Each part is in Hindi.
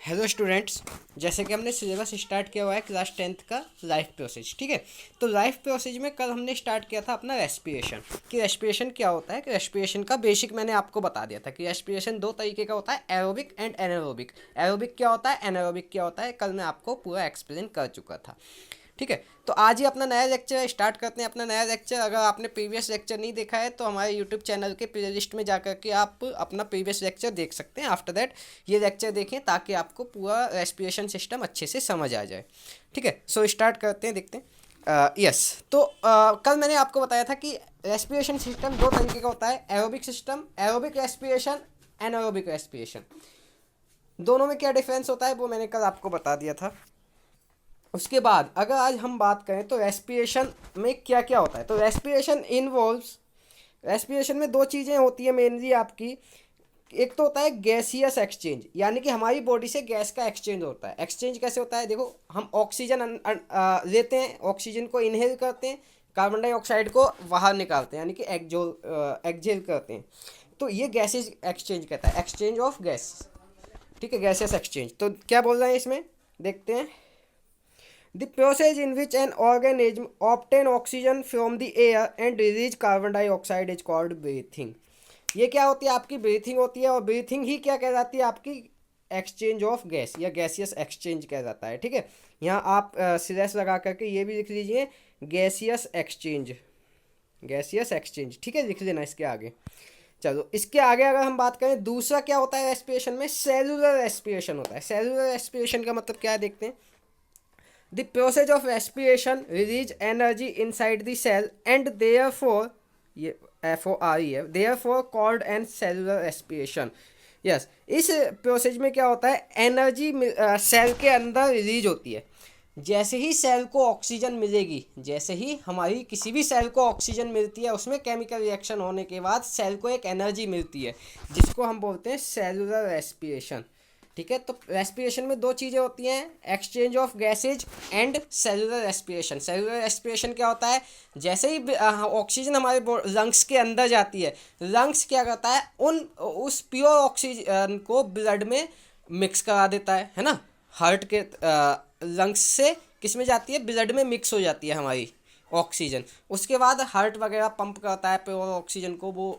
हेलो स्टूडेंट्स, जैसे कि हमने सिलेबस स्टार्ट किया हुआ है क्लास 10th का लाइफ प्रोसेस। ठीक है, तो लाइफ प्रोसेस में कल हमने स्टार्ट किया था अपना रेस्पिरेशन। कि रेस्पिरेशन क्या होता है, कि रेस्पिरेशन का बेसिक मैंने आपको बता दिया था कि रेस्पिरेशन दो तरीके का होता है, एरोबिक एंड एनारोबिक। एरोबिक क्या होता है, एनारोबिक क्या होता है, कल मैं आपको पूरा एक्सप्लेन कर चुका था। ठीक है, तो आज ही अपना नया लेक्चर स्टार्ट करते हैं। अपना नया लेक्चर, अगर आपने प्रीवियस लेक्चर नहीं देखा है तो हमारे यूट्यूब चैनल के प्ले लिस्ट में जा के आप अपना प्रीवियस लेक्चर देख सकते हैं। आफ्टर दैट ये लेक्चर देखें ताकि आपको पूरा रेस्पिरेशन सिस्टम अच्छे से समझ आ जाए। ठीक है, सो स्टार्ट करते हैं, देखते हैं। यस, तो कल मैंने आपको बताया था कि रेस्पिरेशन सिस्टम दो तरीके का होता है, aerobic system, aerobic respiration, anaerobic respiration. दोनों में क्या डिफरेंस होता है वो मैंने कल आपको बता दिया था। उसके बाद अगर आज हम बात करें तो रेस्पिरेशन में क्या क्या होता है, तो रेस्पिरेशन में दो चीज़ें होती है मेनली आपकी। एक तो होता है गैसियस एक्सचेंज, यानी कि हमारी बॉडी से गैस का एक्सचेंज होता है। एक्सचेंज कैसे होता है, देखो हम ऑक्सीजन लेते हैं, ऑक्सीजन को इनहेल करते हैं, कार्बन डाइऑक्साइड को बाहर निकालते हैं, यानी कि एक्सहेल करते हैं। तो ये गैसियस एक्सचेंज कहता है, एक्सचेंज ऑफ गैस। ठीक है, गैसियस एक्सचेंज। तो क्या बोल रहे हैं इसमें, देखते हैं। The process in which an organism obtain oxygen from the air and release carbon dioxide is called breathing। ये क्या होती है, आपकी ब्रीथिंग होती है, और ब्रीथिंग ही क्या कहलाती है, आपकी एक्सचेंज ऑफ गैस या गैसियस एक्सचेंज कहलाता है। ठीक है, यहाँ आप स्लैश लगा करके ये भी लिख लीजिए, गैसियस एक्सचेंज, गैसियस एक्सचेंज। ठीक है, लिख लेना इसके आगे। चलो, इसके आगे अगर हम बात करें दूसरा क्या होता है रेस्पिरेशन में, सेलुलर रेस्पिरेशन होता है। सेलुलर रेस्पिरेशन का मतलब क्या है, देखते हैं। The process of respiration release energy inside the cell and therefore ये FORE है, therefore called and cellular respiration। Yes, इस प्रोसेस में क्या होता है, एनर्जी सेल के अंदर रिलीज होती है। जैसे ही सेल को ऑक्सीजन मिलेगी, जैसे ही हमारी किसी भी सेल को ऑक्सीजन मिलती है, उसमें केमिकल रिएक्शन होने के बाद सेल को एक एनर्जी मिलती है, जिसको हम बोलते हैं सेलुलर रेस्पिरेशन। ठीक है, तो रेस्पिरेशन में दो चीज़ें होती हैं, exchange of gases and cellular respiration. Cellular respiration क्या होता है, जैसे ही ऑक्सीजन हमारे लंग्स के अंदर जाती है, लंग्स क्या करता है, उस प्योर ऑक्सीजन को ब्लड में मिक्स करा देता है ना। हार्ट के लंग्स से किस में जाती है, ब्लड में मिक्स हो जाती है हमारी ऑक्सीजन। उसके बाद हार्ट वगैरह पंप करता है प्योर ऑक्सीजन को, वो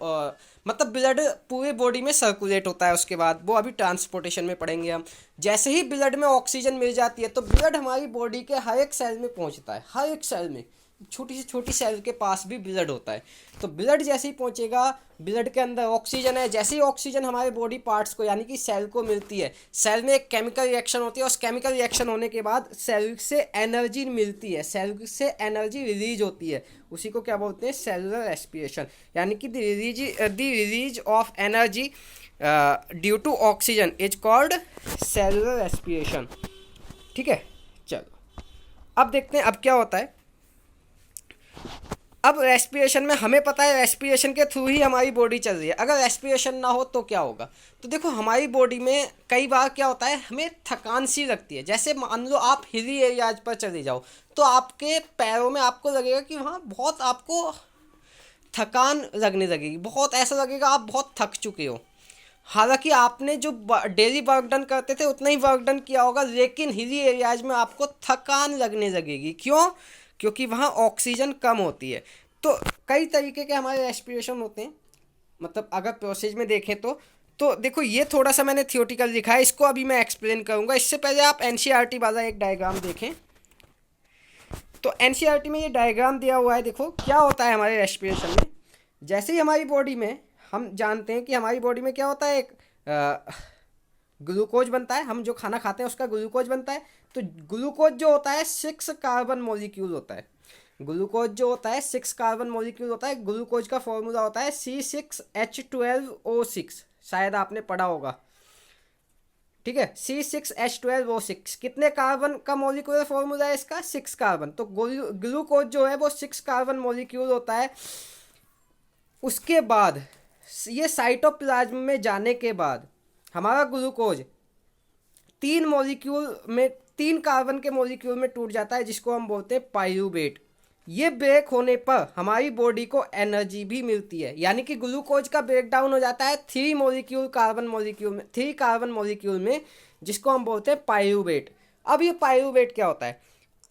मतलब ब्लड पूरी बॉडी में सर्कुलेट होता है। उसके बाद वो अभी ट्रांसपोर्टेशन में पढ़ेंगे हम। जैसे ही ब्लड में ऑक्सीजन मिल जाती है तो ब्लड हमारी बॉडी के हर एक सेल में पहुंचता है, हर एक सेल में, छोटी से छोटी सेल के पास भी ब्लड होता है। तो ब्लड जैसे ही पहुंचेगा, ब्लड के अंदर ऑक्सीजन है, जैसे ही ऑक्सीजन हमारे बॉडी पार्ट्स को यानी कि सेल को मिलती है, सेल में एक केमिकल रिएक्शन होती है, उस केमिकल रिएक्शन होने के बाद सेल से एनर्जी मिलती है, सेल से एनर्जी रिलीज होती है। उसी को क्या बोलते हैं, सेलुलर रेस्पिरेशन, यानी कि the release of energy due to oxygen is called cellular respiration. ठीक है, चलो अब देखते हैं अब क्या होता है। अब रेस्पिरेशन में हमें पता है रेस्पिरेशन के थ्रू ही हमारी बॉडी चल रही है। अगर रेस्पिरेशन ना हो तो क्या होगा, तो देखो हमारी बॉडी में कई बार क्या होता है, हमें थकान सी लगती है। जैसे मान लो आप हिली एरियाज पर चले जाओ तो आपके पैरों में आपको लगेगा कि वहाँ बहुत आपको थकान लगने लगेगी, बहुत ऐसा लगेगा आप बहुत थक चुके हो। हालांकि आपने जो डेली वर्क डन करते थे उतना ही वर्क डन किया होगा, लेकिन हिली एरियाज में आपको थकान लगने लगेगी। क्यों, क्योंकि वहाँ ऑक्सीजन कम होती है। तो कई तरीके के हमारे रेस्पिरेशन होते हैं, मतलब अगर प्रोसेस में देखें तो देखो ये थोड़ा सा मैंने थियोटिकल लिखा है, इसको अभी मैं एक्सप्लेन करूँगा। इससे पहले आप एनसीईआरटी वाला एक डायग्राम देखें। तो एनसीईआरटी में ये डायग्राम दिया हुआ है, देखो क्या होता है हमारे रेस्पिरेशन में। जैसे ही हमारी बॉडी में, हम जानते हैं कि हमारी बॉडी में क्या होता है, एक ग्लूकोज बनता है, हम जो खाना खाते हैं उसका ग्लूकोज बनता है। तो ग्लूकोज जो होता है 6 कार्बन मॉलिक्यूल होता है। ग्लूकोज जो होता है 6 कार्बन मॉलिक्यूल होता है। ग्लूकोज का फॉर्मूला होता है C6H12O6, शायद आपने पढ़ा होगा। ठीक है, C6H12O6 कितने कार्बन का मॉलिक्यूलर फॉर्मूला है इसका, 6 कार्बन। तो ग्लूकोज जो है वो 6 कार्बन मॉलिक्यूल होता है। उसके बाद ये साइटोप्लाज्म में जाने के बाद हमारा ग्लूकोज 3 कार्बन के मॉलिक्यूल में टूट जाता है, जिसको हम बोलते हैं पाइरूवेट। ये ब्रेक होने पर हमारी बॉडी को एनर्जी भी मिलती है, यानी कि ग्लूकोज का ब्रेक डाउन हो जाता है 3 कार्बन मॉलिक्यूल में, जिसको हम बोलते हैं पायरूवेट। अब ये पायरूवेट क्या होता है?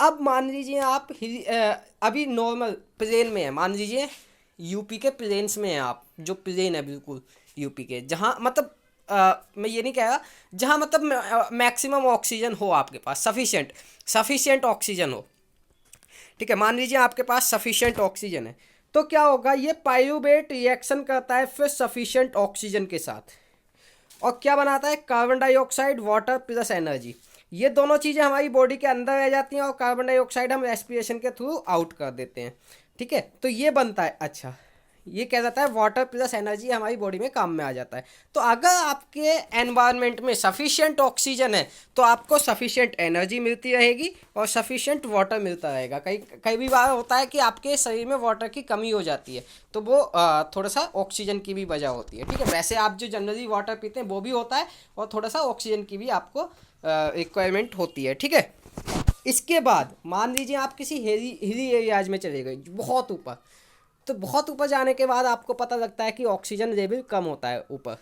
अब मान लीजिए आप अभी नॉर्मल प्लेन में है, मान लीजिए यूपी के प्लेन्स में है आप, जो प्लेन है बिल्कुल यूपी के, जहाँ मतलब मैं ये नहीं कह रहा, जहाँ मतलब मैक्सिमम ऑक्सीजन हो आपके पास, सफिशिएंट ऑक्सीजन हो, ठीक है। मान लीजिए आपके पास सफिशिएंट ऑक्सीजन है, तो क्या होगा, ये पायरूवेट रिएक्शन करता है फिर सफिशिएंट ऑक्सीजन के साथ, और क्या बनाता है, carbon dioxide, water plus energy. ये दोनों चीज़ें हमारी बॉडी के अंदर रह जाती हैं और कार्बन डाइऑक्साइड हम रेस्पिरेशन के थ्रू आउट कर देते हैं, ठीक है। तो ये बनता है, अच्छा ये क्या जाता है, वाटर प्लस एनर्जी हमारी बॉडी में काम में आ जाता है। तो अगर आपके एनवायरनमेंट में सफिशिएंट ऑक्सीजन है तो आपको सफिशिएंट एनर्जी मिलती रहेगी और सफिशिएंट वाटर मिलता रहेगा। कई कई भी बार होता है कि आपके शरीर में वाटर की कमी हो जाती है, तो वो थोड़ा सा ऑक्सीजन की भी वजह होती है, ठीक है। वैसे आप जो जनरली वाटर पीते हैं वो भी होता है, और थोड़ा सा ऑक्सीजन की भी आपको रिक्वायरमेंट होती है, ठीक है। इसके बाद मान लीजिए आप किसी हिली एरियाज में चले गए बहुत ऊपर, तो बहुत ऊपर जाने के बाद आपको पता लगता है कि ऑक्सीजन लेवल कम होता है ऊपर,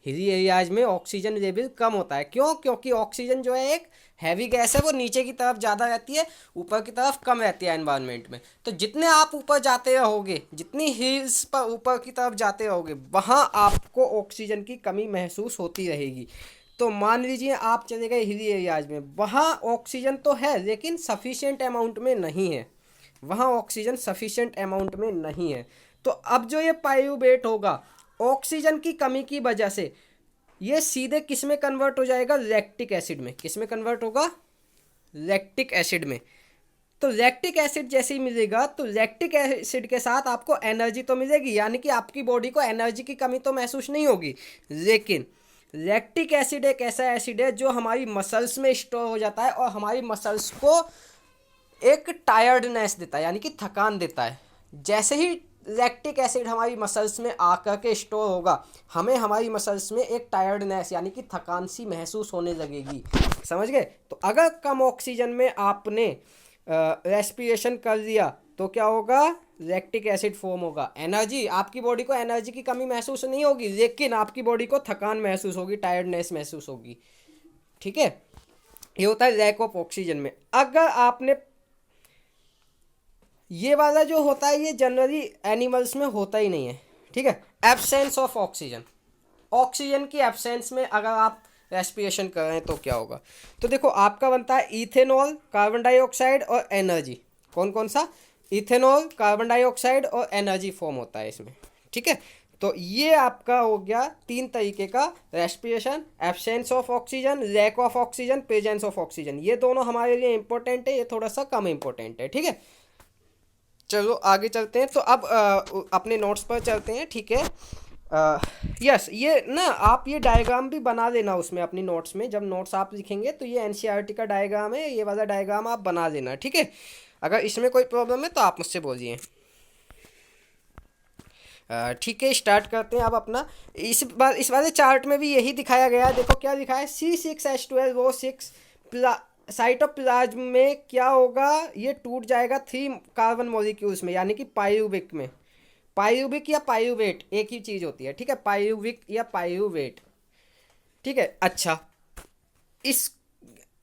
हिली एरियाज में ऑक्सीजन लेवल कम होता है। क्यों? क्योंकि ऑक्सीजन जो है एक हैवी गैस है, वो नीचे की तरफ ज़्यादा रहती है, ऊपर की तरफ कम रहती है एनवायरनमेंट में। तो जितने आप ऊपर जाते रहोगे, जितनी हिल्स पर ऊपर की तरफ जाते रहोगे, वहाँ आपको ऑक्सीजन की कमी महसूस होती रहेगी। तो मान लीजिए आप चले गए हिली एरियाज में, वहाँ ऑक्सीजन तो है लेकिन सफिशिएंट अमाउंट में नहीं है, वहाँ ऑक्सीजन सफिशिएंट अमाउंट में नहीं है। तो अब जो ये पायरूवेट होगा, ऑक्सीजन की कमी की वजह से ये सीधे किस में कन्वर्ट हो जाएगा, लैक्टिक एसिड में। किस में कन्वर्ट होगा, लैक्टिक एसिड में। तो लैक्टिक एसिड जैसे ही मिलेगा, तो लैक्टिक एसिड के साथ आपको एनर्जी तो मिलेगी, यानी कि आपकी बॉडी को एनर्जी की कमी तो महसूस नहीं होगी। लेकिन लैक्टिक एसिड एक ऐसा एसिड है जो हमारी मसल्स में स्टोर हो जाता है और हमारी मसल्स को एक टायर्डनेस देता है, यानी कि थकान देता है। जैसे ही लैक्टिक एसिड हमारी मसल्स में आकर के स्टोर होगा, हमें हमारी मसल्स में एक टायर्डनेस यानी कि थकान सी महसूस होने लगेगी, समझ गए। तो अगर कम ऑक्सीजन में आपने रेस्पिरेशन कर लिया तो क्या होगा, लैक्टिक एसिड फॉर्म होगा। एनर्जी, आपकी बॉडी को एनर्जी की कमी महसूस नहीं होगी, लेकिन आपकी बॉडी को थकान महसूस होगी, टायर्डनेस महसूस होगी, ठीक है। ये होता है लैक ऑफ ऑक्सीजन में। अगर आपने ये वाला जो होता है, ये जनरली एनिमल्स में होता ही नहीं है, ठीक है। एब्सेंस ऑफ ऑक्सीजन, ऑक्सीजन की एब्सेंस में अगर आप रेस्पिरेशन कर रहे हैं तो क्या होगा, तो देखो आपका बनता है इथेनॉल, कार्बन डाइऑक्साइड और एनर्जी। कौन कौन सा, इथेनॉल, कार्बन डाइऑक्साइड और एनर्जी फॉर्म होता है इसमें, ठीक है। तो ये आपका हो गया 3 तरीके का respiration, absence of oxygen, lack of oxygen, presence of oxygen. ये दोनों हमारे लिए इंपॉर्टेंट है, ये थोड़ा सा कम इंपॉर्टेंट है, ठीक है। चलो आगे चलते हैं। तो अब अपने नोट्स पर चलते हैं, ठीक है। यस, ये ना आप ये डायग्राम भी बना लेना उसमें अपनी नोट्स में, जब नोट्स आप लिखेंगे तो ये एनसीईआरटी का डायग्राम है, ये वाला डायग्राम आप बना लेना, ठीक है। अगर इसमें कोई प्रॉब्लम है तो आप मुझसे बोलिए। ठीक है, स्टार्ट करते हैं अब अपना। इस वाले चार्ट में भी यही दिखाया गया है। देखो क्या लिखा है, C6H12O6 साइटोप्लाज्म में क्या होगा, ये टूट जाएगा 3 कार्बन मॉलिक्यूल्स में, यानी कि पायरूविक में। पायरूविक या पायरूवेट एक ही चीज़ होती है, ठीक है, पायरूविक या पायरूवेट, ठीक है। अच्छा, इस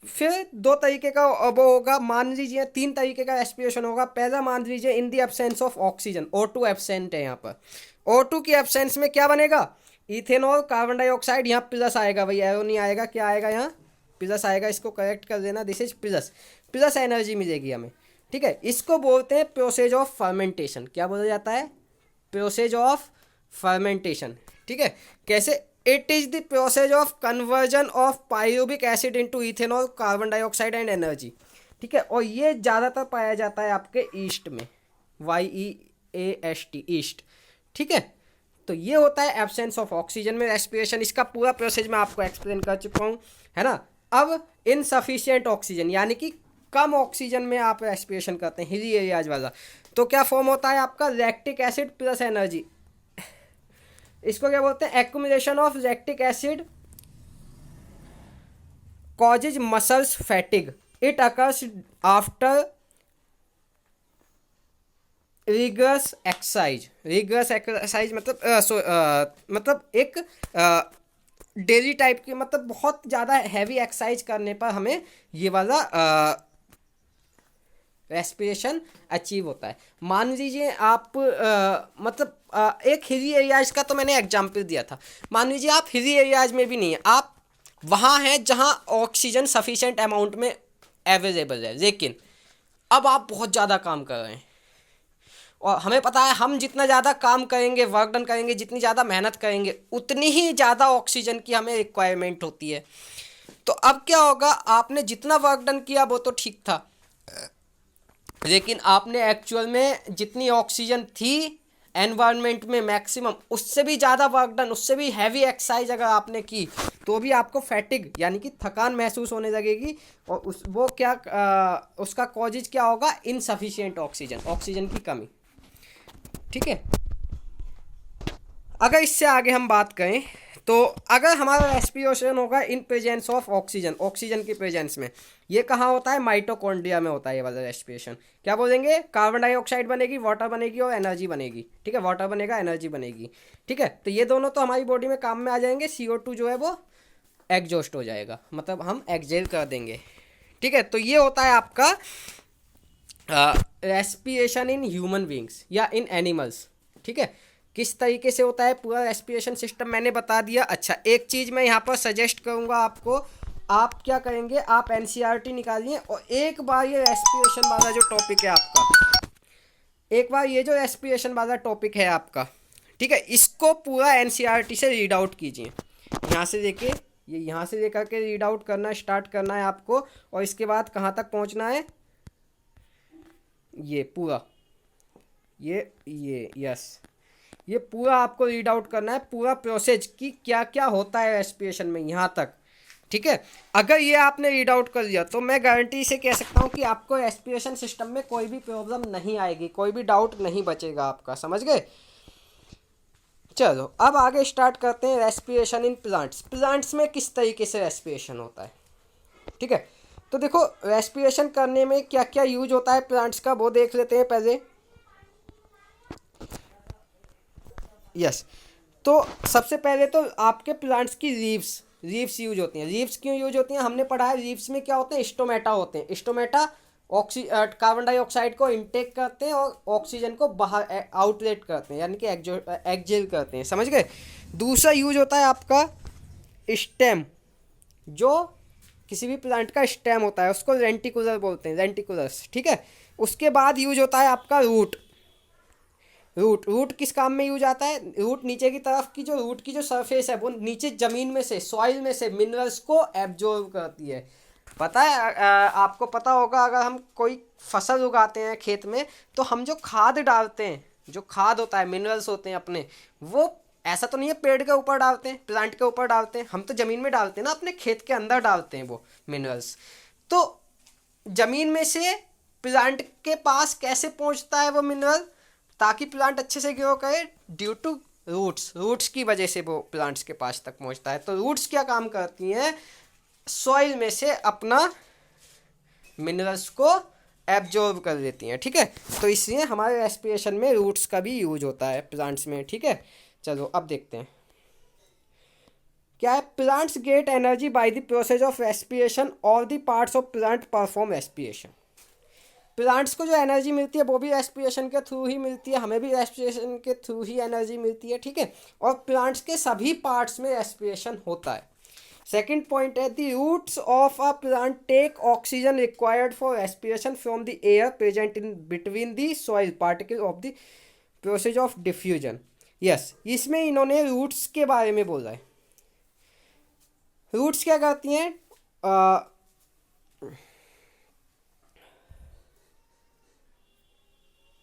फिर 2 तरीके का वो होगा, मान लीजिए 3 तरीके का रेस्पिरेशन होगा। पहला मान लीजिए in the absence of oxygen, O2 absent है यहाँ पर। O2 की एब्सेंस में क्या बनेगा, इथेनॉल, कार्बन डाइऑक्साइड, यहाँ प्लस आएगा भाई, एरो नहीं आएगा, क्या आएगा यहाँ, प्लस आएगा। इसको करेक्ट कर देना, दिस इज प्लस एनर्जी मिलेगी हमें, ठीक है। इसको बोलते हैं प्रोसेस ऑफ फर्मेंटेशन। क्या बोला जाता है, प्रोसेस ऑफ फर्मेंटेशन, ठीक है। कैसे, it is the process of conversion of pyruvic acid into ethanol, carbon dioxide and energy, ठीक है। और ये ज़्यादातर पाया जाता है आपके ईस्ट में, YEAST, ईस्ट, ठीक है। तो ये होता है एब्सेंस ऑफ ऑक्सीजन में रेस्पिरेशन। इसका पूरा प्रोसेस मैं आपको एक्सप्लेन कर चुका हूँ, है ना। अब इनसफिशिएंट ऑक्सीजन, यानी कि कम ऑक्सीजन में आप रेस्पिरेशन करते हैं, हिली एरियाज वाला, तो क्या फॉर्म होता है आपका, लैक्टिक एसिड प्लस एनर्जी। इसको क्या बोलते हैं, accumulation of lactic acid causes muscles fatigue, it occurs after rigorous exercise मतलब एक डेली टाइप की, मतलब बहुत ज़्यादा हैवी एक्सरसाइज करने पर हमें ये वाला रेस्पिरेशन अचीव होता है। मान लीजिए आप एक हिली एरियाज का तो मैंने एग्जाम्पल दिया था। मान लीजिए आप हिली एरियाज में भी नहीं है, आप वहाँ हैं जहाँ ऑक्सीजन सफिशेंट अमाउंट में अवेलेबल है, लेकिन अब आप बहुत ज़्यादा काम कर रहे हैं और हमें पता है हम जितना ज़्यादा काम करेंगे, वर्क डन करेंगे, जितनी ज़्यादा मेहनत करेंगे, उतनी ही ज़्यादा ऑक्सीजन की हमें रिक्वायरमेंट होती है। तो अब क्या होगा, आपने जितना वर्क डन किया वो तो ठीक था, लेकिन आपने एक्चुअल में जितनी ऑक्सीजन थी एनवायरनमेंट में मैक्सिमम, उससे भी ज़्यादा वर्क डन, उससे भी हैवी एक्सरसाइज अगर आपने की तो भी आपको फैटिग यानी कि थकान महसूस होने लगेगी। और उसका कॉजेज क्या होगा, इनसफिशिएंट ऑक्सीजन की कमी। ठीक है, अगर इससे आगे हम बात करें तो अगर हमारा रेस्पिरेशन होगा इन प्रेजेंस ऑफ ऑक्सीजन की प्रेजेंस में, ये कहाँ होता है, माइटोकॉन्ड्रिया में होता है ये वाला रेस्पिरेशन। क्या बोलेंगे, कार्बन डाइऑक्साइड बनेगी, वाटर बनेगी और एनर्जी बनेगी। ठीक है, वाटर बनेगा, एनर्जी बनेगी। ठीक है, तो ये दोनों तो हमारी बॉडी में काम में आ जाएंगे। CO2 जो है वो एग्जॉस्ट हो जाएगा, मतलब हम एक्सहेल कर देंगे। ठीक है, तो ये होता है आपका रेस्पिरेशन इन ह्यूमन बींग्स या इन एनिमल्स। ठीक है, किस तरीके से होता है पूरा रेस्पिरेशन सिस्टम मैंने बता दिया। अच्छा, एक चीज़ मैं यहाँ पर सजेस्ट करूँगा आपको, आप क्या करेंगे, आप NCERT निकालिए और एक बार ये रेस्पिरेशन वाला जो टॉपिक है आपका, एक बार ये जो रेस्पिरेशन वाला टॉपिक है आपका, ठीक है, इसको पूरा NCERT से रीड आउट कीजिए। यहाँ से लेके ये यहाँ से लेकर के रीड आउट करना स्टार्ट करना है आपको, और इसके बाद कहाँ तक पहुँचना है, ये पूरा ये यस, ये पूरा आपको रीड आउट करना है, पूरा प्रोसेस कि क्या क्या होता है रेस्पिरेशन में यहाँ तक। ठीक है, अगर ये आपने रीड आउट कर लिया तो मैं गारंटी से कह सकता हूँ कि आपको रेस्पिरेशन सिस्टम में कोई भी प्रॉब्लम नहीं आएगी, कोई भी डाउट नहीं बचेगा आपका। समझ गए? चलो अब आगे स्टार्ट करते हैं रेस्पिरेशन इन प्लांट्स में किस तरीके से रेस्पिरेशन होता है। ठीक है, तो देखो रेस्पिरेशन करने में क्या क्या यूज होता है प्लांट्स का, वो देख लेते हैं पहले। यस, तो सबसे पहले तो आपके प्लांट्स की लीव्स यूज होती हैं। लीव्स क्यों यूज होती हैं, हमने पढ़ा है लीव्स में क्या होते हैं, स्टोमेटा होते हैं। स्टोमेटा कार्बन डाइऑक्साइड को इनटेक करते हैं और ऑक्सीजन को बाहर आउटलेट करते हैं, यानी कि एक्सहेल करते हैं। समझ गए? दूसरा यूज होता है आपका स्टेम, जो किसी भी प्लांट का स्टेम होता है उसको रेंटिकुलर बोलते हैं, रेंटिकुलर्स। ठीक है, उसके बाद यूज होता है आपका रूट किस काम में यूज आता है, रूट नीचे की तरफ की जो रूट की जो सरफेस है वो नीचे ज़मीन में से, सॉइल में से मिनरल्स को एब्जॉर्ब करती है। पता है आपको पता होगा, अगर हम कोई फसल उगाते हैं खेत में तो हम जो खाद डालते हैं, जो खाद होता है, मिनरल्स होते हैं अपने, वो ऐसा तो नहीं है पेड़ के ऊपर डालते हैं, प्लांट के ऊपर डालते हैं, हम तो ज़मीन में डालते हैं ना, अपने खेत के अंदर डालते हैं वो मिनरल्स। तो ज़मीन में से प्लांट के पास कैसे पहुंचता है वो मिनरल, ताकि प्लांट अच्छे से ग्रो करे, ड्यू टू रूट्स की वजह से वो प्लांट्स के पास तक पहुंचता है। तो रूट्स क्या काम करती हैं, सॉइल में से अपना मिनरल्स को एब्जॉर्ब कर लेती हैं। ठीक है, तो इसलिए हमारे रेस्पिरेशन में रूट्स का भी यूज होता है प्लांट्स में। ठीक है, चलो अब देखते हैं क्या है। Plants get energy by the process of respiration, all the parts of plant perform respiration. Plants को जो एनर्जी मिलती है वो भी रेस्पिरेशन के थ्रू ही मिलती है, हमें भी रेस्पिरेशन के थ्रू ही एनर्जी मिलती है। ठीक है, और प्लांट्स के सभी पार्ट्स में रेस्पिरेशन होता है। सेकेंड पॉइंट है, the roots of a plant take oxygen required for respiration from the air present in between the soil particle of the process of diffusion. Yes, इसमें इन्होंने रूट्स के बारे में बोला है। रूट्स क्या करती हैं,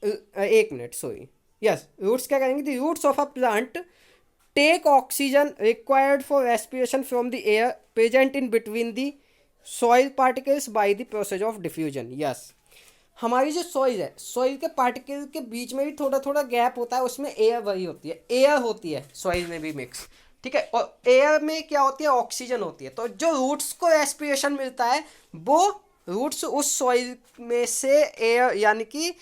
एक मिनट सॉरी, यस, रूट्स क्या करेंगे, the roots of a plant take oxygen required for respiration from the air present in between the soil particles by the process of diffusion. Yes, हमारी जो सॉइल है, सॉइल के पार्टिकल के बीच में भी थोड़ा थोड़ा गैप होता है, उसमें एयर भरी होती है, एयर होती है सॉइल में भी मिक्स। ठीक है, और एयर में क्या होती है, ऑक्सीजन होती है। तो जो रूट्स को रेस्पिरेशन मिलता है वो रूट्स उस सॉइल में से एयर यानी कि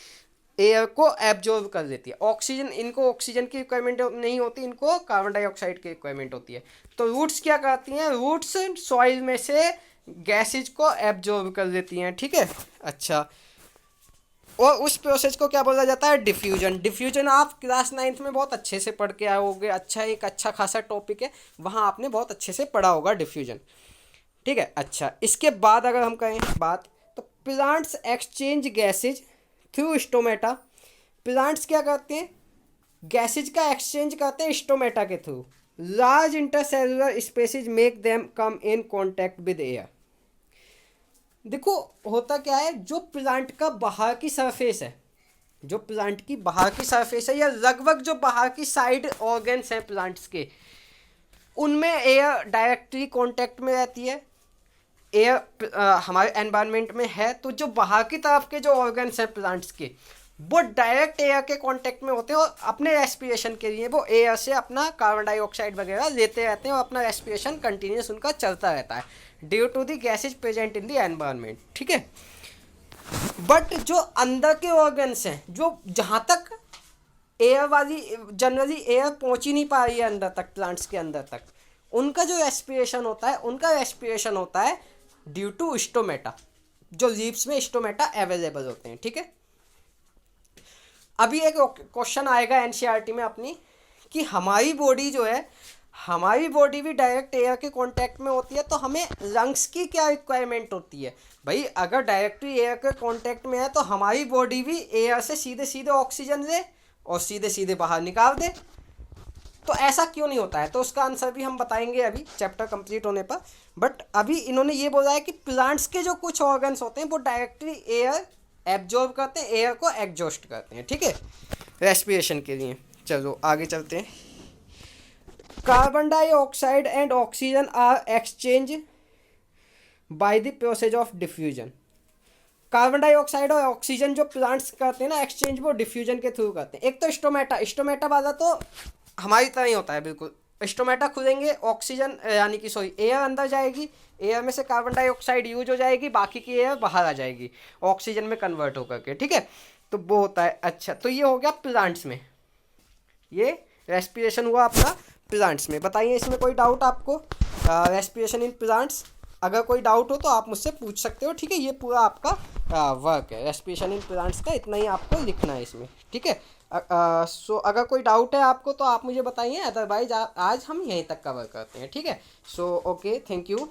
एयर को एब्जॉर्ब कर लेती है। ऑक्सीजन, इनको ऑक्सीजन की रिक्वायरमेंट नहीं होती, इनको कार्बन डाइऑक्साइड की रिक्वायरमेंट होती है। तो रूट्स क्या करती हैं, रूट्स सॉइल में से गैसेज को एब्जॉर्ब कर लेती हैं, ठीक है। अच्छा, और उस प्रोसेस को क्या बोला जाता है, डिफ्यूजन। डिफ्यूजन आप क्लास 9th में बहुत अच्छे से पढ़ के आए होगे, अच्छा एक अच्छा खासा टॉपिक है, वहाँ आपने बहुत अच्छे से पढ़ा होगा डिफ्यूजन, ठीक है। अच्छा, इसके बाद अगर हम करें बात, तो plants exchange gases through stomata. Plants क्या करते हैं, गैसेज का एक्सचेंज करते हैं स्टोमेटा के through. Large intercellular species make them come in contact with air. देखो होता क्या है, जो प्लांट का बाहर की सरफेस है, जो प्लांट की बाहर की सरफेस है, या लगभग जो बाहर की साइड ऑर्गन्स हैं प्लांट्स के, उनमें एयर डायरेक्टली कांटेक्ट में रहती है। एयर हमारे एनवायरनमेंट में है, तो जो बाहर की तरफ के जो ऑर्गन्स हैं प्लांट्स के, वो डायरेक्ट एयर के कांटेक्ट में होते हैं, और अपने रेस्पिरेशन के लिए वो एयर से अपना कार्बन डाइऑक्साइड वगैरह लेते रहते हैं, और अपना रेस्पिरेशन कंटिन्यूस उनका चलता रहता है due to the gases present in the environment, ठीक है। बट जो अंदर के ऑर्गन्स हैं, जो जहाँ तक एयर वाली जनरली एयर पहुँच ही नहीं पा रही है अंदर तक, प्लांट्स के अंदर तक, उनका जो रेस्पिरेशन होता है, उनका रेस्पिरेशन होता है ड्यू टू स्टोमेटा। जो लीव्स में स्टोमेटा अवेलेबल होते हैं, ठीक है। अभी एक क्वेश्चन आएगा एनसीईआरटी में अपनी, कि हमारी बॉडी जो है, हमारी बॉडी भी डायरेक्ट एयर के कांटेक्ट में होती है, तो हमें लंग्स की क्या रिक्वायरमेंट होती है। भाई अगर डायरेक्टली एयर के कांटेक्ट में है, तो हमारी बॉडी भी एयर से सीधे सीधे ऑक्सीजन ले और सीधे सीधे बाहर निकाल दे। तो ऐसा क्यों नहीं होता है, तो उसका आंसर भी हम बताएंगे अभी चैप्टर कंप्लीट होने पर। बट अभी इन्होंने ये बोला है कि प्लांट्स के जो कुछ ऑर्गन्स होते हैं, वो डायरेक्टली एयर एब्जॉर्ब करते हैं, एयर को एग्जॉस्ट करते हैं, ठीक है, रेस्पिरेशन के लिए। चलो आगे चलते हैं। Carbon dioxide and oxygen are exchange by the process of diffusion. Carbon dioxide और ऑक्सीजन जो प्लांट्स करते हैं ना एक्सचेंज, वो डिफ्यूजन के थ्रू करते हैं। एक तो स्टोमेटा वाला तो हमारी तरह ही होता है बिल्कुल। स्टोमेटा खुलेंगे, ऑक्सीजन यानी कि सॉरी एयर अंदर जाएगी, एयर में से कार्बन डाइऑक्साइड यूज हो जाएगी, बाकी की एयर बाहर आ जाएगी ऑक्सीजन में कन्वर्ट होकर के, ठीक है। तो वो होता है। अच्छा, तो ये हो गया प्लांट्स में, ये रेस्पिरेशन हुआ अपना प्लांट्स में। बताइए इसमें कोई डाउट आपको, रेस्पिरेशन इन प्लांट्स। अगर कोई डाउट हो तो आप मुझसे पूछ सकते हो, ठीक है। ये पूरा आपका वर्क है, रेस्पिरेशन इन प्लांट्स का इतना ही आपको लिखना है इसमें, ठीक है। सो अगर कोई डाउट है आपको तो आप मुझे बताइए, अदरवाइज आज हम यहीं तक कवर करते हैं, ठीक है। So okay, thank you.